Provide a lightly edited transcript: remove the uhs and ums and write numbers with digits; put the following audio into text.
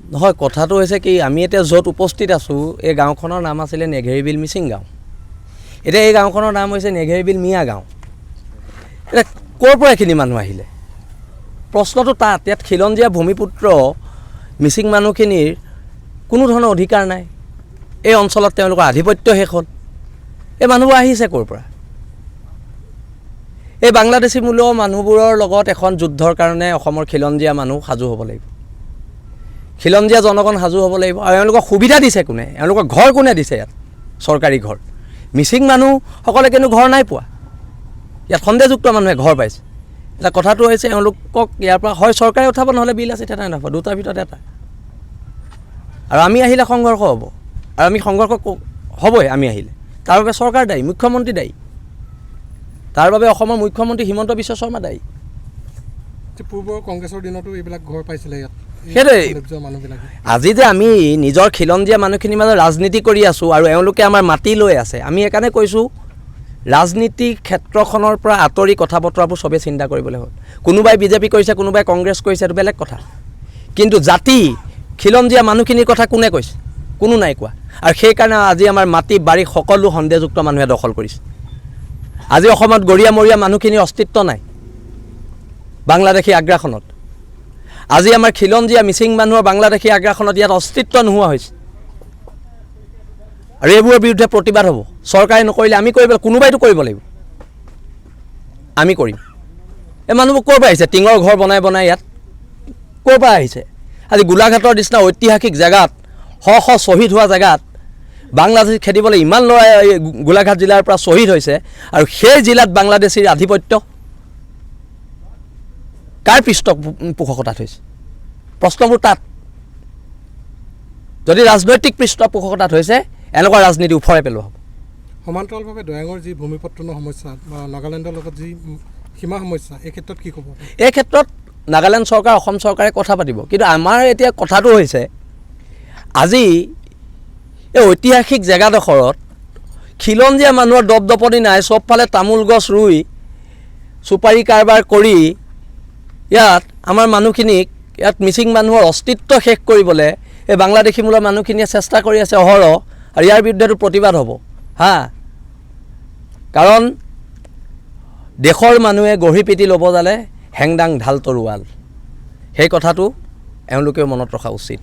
নহয় কথাটো হৈছে কি আমি এতিয়া য'ত উপস্থিত আছোঁ এই গাঁওখনৰ নাম আছিলে নেঘেৰিবিল মিচিং গাঁও এতিয়া এই গাঁওখনৰ নাম হৈছে নেঘেৰিবিল মিয়া গাঁও এতিয়া ক'ৰ পৰা এইখিনি মানুহ আহিলে প্ৰশ্নটো তাত ইয়াত খিলঞ্জীয়া ভূমিপুত্ৰ মিচিং মানুহখিনিৰ কোনো ধৰণৰ অধিকাৰ নাই এই অঞ্চলত তেওঁলোকৰ আধিপত্য শেষ হ'ল এই মানুহবোৰ আহিছে ক'ৰ পৰা এই বাংলাদেশী মূলৰ মানুহবোৰৰ লগত এখন যুদ্ধৰ কাৰণে অসমৰ খিলঞ্জীয়া মানুহ সাজু হ'ব লাগিব খিলঞ্জীয়া জনগণ সাজু হ'ব লাগিব আৰু এওঁলোকক সুবিধা দিছে কোনে এওঁলোকক ঘৰ কোনে দিছে ইয়াত চৰকাৰী ঘৰ মিচিং মানুহসকলে কিন্তু ঘৰ নাই পোৱা ইয়াত সন্দেহযুক্ত মানুহে ঘৰ পাইছে এটা কথাটো হৈছে এওঁলোকক ইয়াৰ পৰা হয় চৰকাৰে উঠাব নহ'লে বিল আছে তেনে নাপাব দুটাৰ ভিতৰত এটা আৰু আমি আহিলে সংঘৰ্ষ হ'ব আৰু আমি সংঘৰ্ষ হ'বই আমি আহিলে তাৰ বাবে চৰকাৰ দায়ী মুখ্যমন্ত্ৰী দায়ী তাৰ বাবে অসমৰ মুখ্যমন্ত্ৰী হিমন্ত বিশ্ব শৰ্মা দায়ী পূৰ্বৰ কংগ্ৰেছৰ দিনতো এইবিলাক ঘৰ পাইছিলে ইয়াত সেইটোৱে আজি যে আমি নিজৰ খিলঞ্জীয়া মানুহখিনিৰ মাজত ৰাজনীতি কৰি আছোঁ আৰু এওঁলোকে আমাৰ মাটি লৈ আছে আমি সেইকাৰণে কৈছোঁ ৰাজনীতি ক্ষেত্ৰখনৰ পৰা আঁতৰি কথা বতৰাবোৰ চবেই চিন্তা কৰিবলৈ হ'ল কোনোবাই বিজেপি কৰিছে কোনোবাই কংগ্ৰেছ কৰিছে এইটো বেলেগ কথা কিন্তু জাতি খিলঞ্জীয়া মানুহখিনিৰ কথা কোনে কৈছে কোনো নাই কোৱা আৰু সেইকাৰণে আজি আমাৰ মাটি বাৰী সকলো সন্দেহযুক্ত মানুহে দখল কৰিছে আজি অসমত গৰীয়া মৰীয়া মানুহখিনিৰ অস্তিত্ব নাই বাংলাদেশী আগ্ৰাসনত আজি আমাৰ খিলঞ্জীয়া মিচিং মানুহৰ বাংলাদেশী আগ্ৰাসনত ইয়াত অস্তিত্ব নোহোৱা হৈছে আৰু এইবোৰৰ বিৰুদ্ধে প্ৰতিবাদ হ'ব চৰকাৰে নকৰিলে আমি কৰিব কোনোবাইতো কৰিব লাগিব আমি কৰিম এই মানুহবোৰ ক'ৰ পৰা আহিছে টিঙৰ ঘৰ বনাই বনাই ইয়াত ক'ৰ পৰা আহিছে আজি গোলাঘাটৰ নিচিনা ঐতিহাসিক জেগাত শ শ শ্বহীদ হোৱা জেগাত বাংলাদেশী খেদিবলৈ ইমান ল'ৰাই গোলাঘাট জিলাৰ পৰা শ্বহীদ হৈছে আৰু সেই জিলাত বাংলাদেশীৰ আধিপত্য কাৰ পৃষ্ঠপোষকতাত হৈছে প্ৰশ্নবোৰ তাত যদি ৰাজনৈতিক পৃষ্ঠপোষকতাত হৈছে এনেকুৱা ৰাজনীতি ওফৰাই পেলোৱা হ'ব সমান্তৰালভাৱে দৈয়াঙৰ যি ভূমিপত্ৰণৰ সমস্যা বা নাগালেণ্ডৰ লগত যি সীমা সমস্যা এই ক্ষেত্ৰত কি ক'ব এই ক্ষেত্ৰত নাগালেণ্ড চৰকাৰ অসম চৰকাৰে কথা পাতিব কিন্তু আমাৰ এতিয়া কথাটো হৈছে আজি এই ঐতিহাসিক জেগাডোখৰত খিলঞ্জীয়া মানুহৰ দপদপনি নাই চবফালে তামোল গছ ৰুই চুপাৰী কাৰবাৰ কৰি ইয়াত আমাৰ মানুহখিনিক ইয়াত মিচিং মানুহৰ অস্তিত্ব শেষ কৰিবলৈ এই বাংলাদেশী মূলৰ মানুহখিনিয়ে চেষ্টা কৰি আছে অহৰহ আৰু ইয়াৰ বিৰুদ্ধেতো প্ৰতিবাদ হ'ব হা কাৰণ দেশৰ মানুহে গঢ়ি পিটি ল'ব জালে হেংদাং ঢাল তৰোৱাল সেই কথাটো এওঁলোকেও মনত ৰখা উচিত